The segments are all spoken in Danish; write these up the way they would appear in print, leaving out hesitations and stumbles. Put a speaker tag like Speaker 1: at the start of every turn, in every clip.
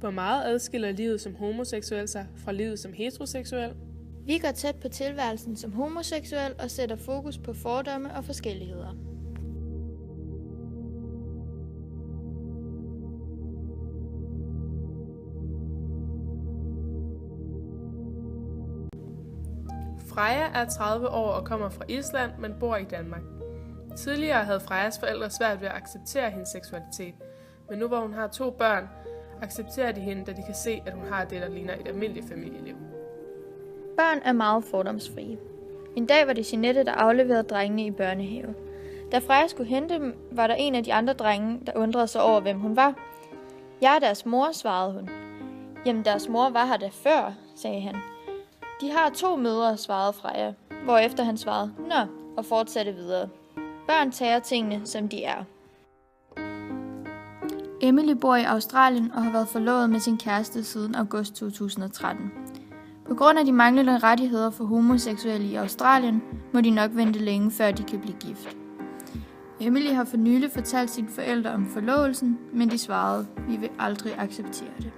Speaker 1: Hvor meget adskiller livet som homoseksuel sig fra livet som heteroseksuel?
Speaker 2: Vi går tæt på tilværelsen som homoseksuel og sætter fokus på fordomme og forskelligheder.
Speaker 1: Freja er 30 år og kommer fra Island, men bor i Danmark. Tidligere havde Frejas forældre svært ved at acceptere hendes seksualitet, men nu hvor hun har 2 børn, accepterer de hende, da de kan se, at hun har det, der ligner et almindeligt familieliv.
Speaker 2: Børn er meget fordomsfrie. En dag var det Jeanette, der afleverede drengene i børnehave. Da Freja skulle hente dem, var der en af de andre drenge, der undrede sig over, hvem hun var. Jeg er deres mor, svarede hun. Jamen, deres mor var her da før, sagde han. De har 2 mødre, svarede Freja, hvorefter han svarede, nå, og fortsatte videre. Børn tager tingene, som de er. Emily bor i Australien og har været forlovet med sin kæreste siden august 2013. På grund af de manglende rettigheder for homoseksuelle i Australien, må de nok vente længe, før de kan blive gift. Emily har for nylig fortalt sine forældre om forlovelsen, men de svarede, vi vil aldrig acceptere det.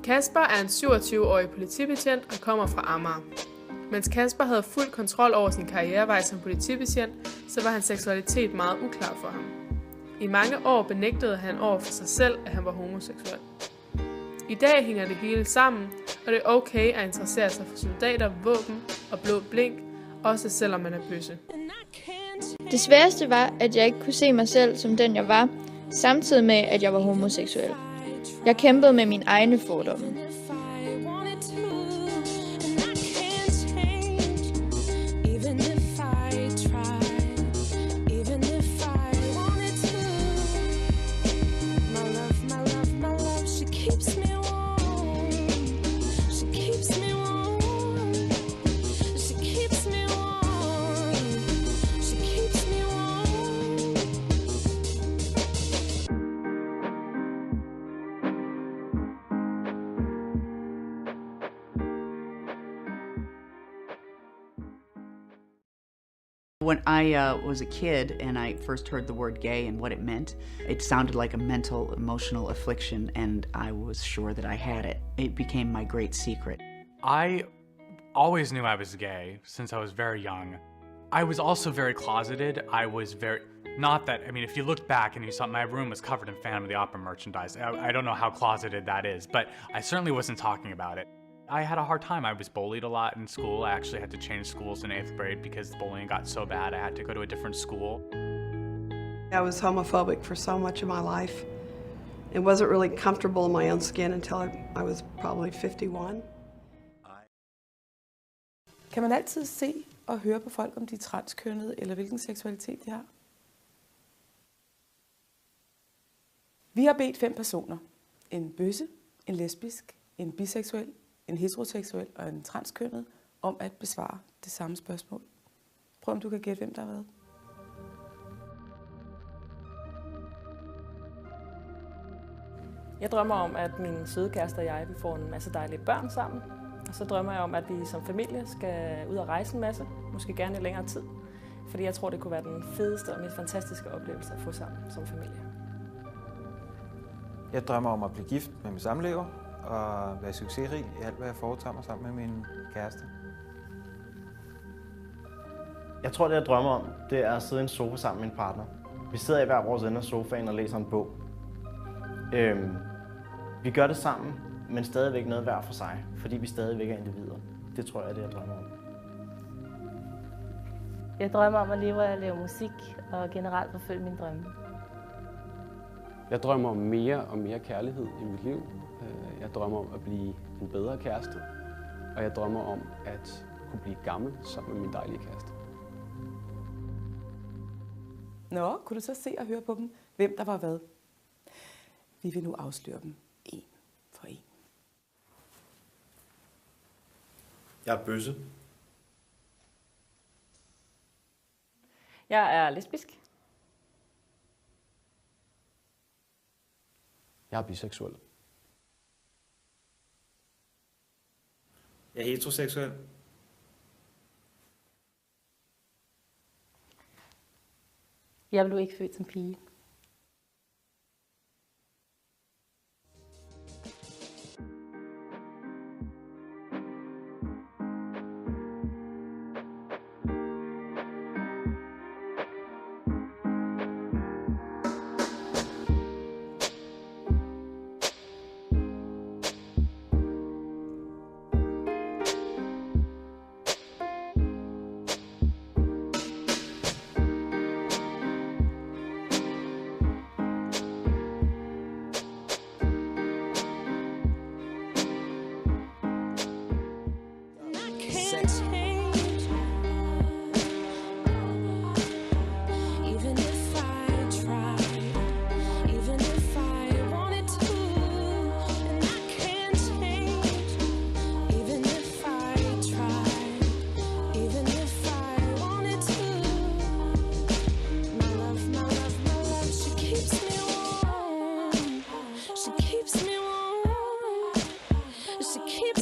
Speaker 1: Kasper er en 27-årig politibetjent og kommer fra Amager. Mens Kasper havde fuld kontrol over sin karrierevej som politibetjent, så var hans seksualitet meget uklar for ham. I mange år benægtede han over for sig selv, at han var homoseksuel. I dag hænger det hele sammen, og det er okay at interessere sig for soldater, våben og blå blink, også selvom man er bøsse.
Speaker 2: Det sværeste var, at jeg ikke kunne se mig selv som den jeg var, samtidig med, at jeg var homoseksuel. Jeg kæmpede med mine egne fordomme.
Speaker 3: When I was a kid and I first heard the word gay and what it meant, it sounded like a mental, emotional affliction, and I was sure that I had it. It became my great secret.
Speaker 4: I always knew I was gay since I was very young. I was also very closeted. If you looked back and you saw my room was covered in Phantom of the Opera merchandise. I don't know how closeted that is, but I certainly wasn't talking about it. I had a hard time. I was bullied a lot in school. I actually had to change schools in 8th grade because the bullying got so bad I had to go to a different school.
Speaker 5: I was homophobic for so much of my life. It wasn't really comfortable in my own skin until I was probably 51.
Speaker 6: Kan man altid se og høre på folk, om de er transkønnede, eller hvilken seksualitet de har? Vi har bedt 5 personer. En bøsse, en lesbisk, en biseksuel, en heteroseksuel og en transkønnet, om at besvare det samme spørgsmål. Prøv om du kan gætte, hvem der har været.
Speaker 7: Jeg drømmer om, at min søde kæreste og jeg vi får en masse dejlige børn sammen. Og så drømmer jeg om, at vi som familie skal ud og rejse en masse, måske gerne i længere tid. Fordi jeg tror, det kunne være den fedeste og mest fantastiske oplevelse at få sammen som familie.
Speaker 8: Jeg drømmer om at blive gift med min samlever og være succesrig i alt, hvad jeg foretager mig sammen med min kæreste.
Speaker 9: Jeg tror, det jeg drømmer om, det er at sidde i en sofa sammen med min partner. Vi sidder i hver vores ende af sofaen og læser en bog. Vi gør det sammen, men stadigvæk noget hver for sig, fordi vi stadigvæk er individer. Det tror jeg er det, jeg drømmer om.
Speaker 10: Jeg drømmer om at leve og lave musik og generelt forfølge mine drømme.
Speaker 11: Jeg drømmer om mere og mere kærlighed i mit liv. Jeg drømmer om at blive en bedre kæreste. Og jeg drømmer om at kunne blive gammel sammen med min dejlige kæreste.
Speaker 6: Nå, kunne du så se og høre på dem, hvem der var hvad? Vi vil nu afsløre dem en for en.
Speaker 12: Jeg er bøsse.
Speaker 7: Jeg er lesbisk.
Speaker 11: Jeg er biseksuel.
Speaker 12: Jeg er heteroseksuel.
Speaker 10: Jeg blev ikke født som pige.
Speaker 13: keeps me warm. She keeps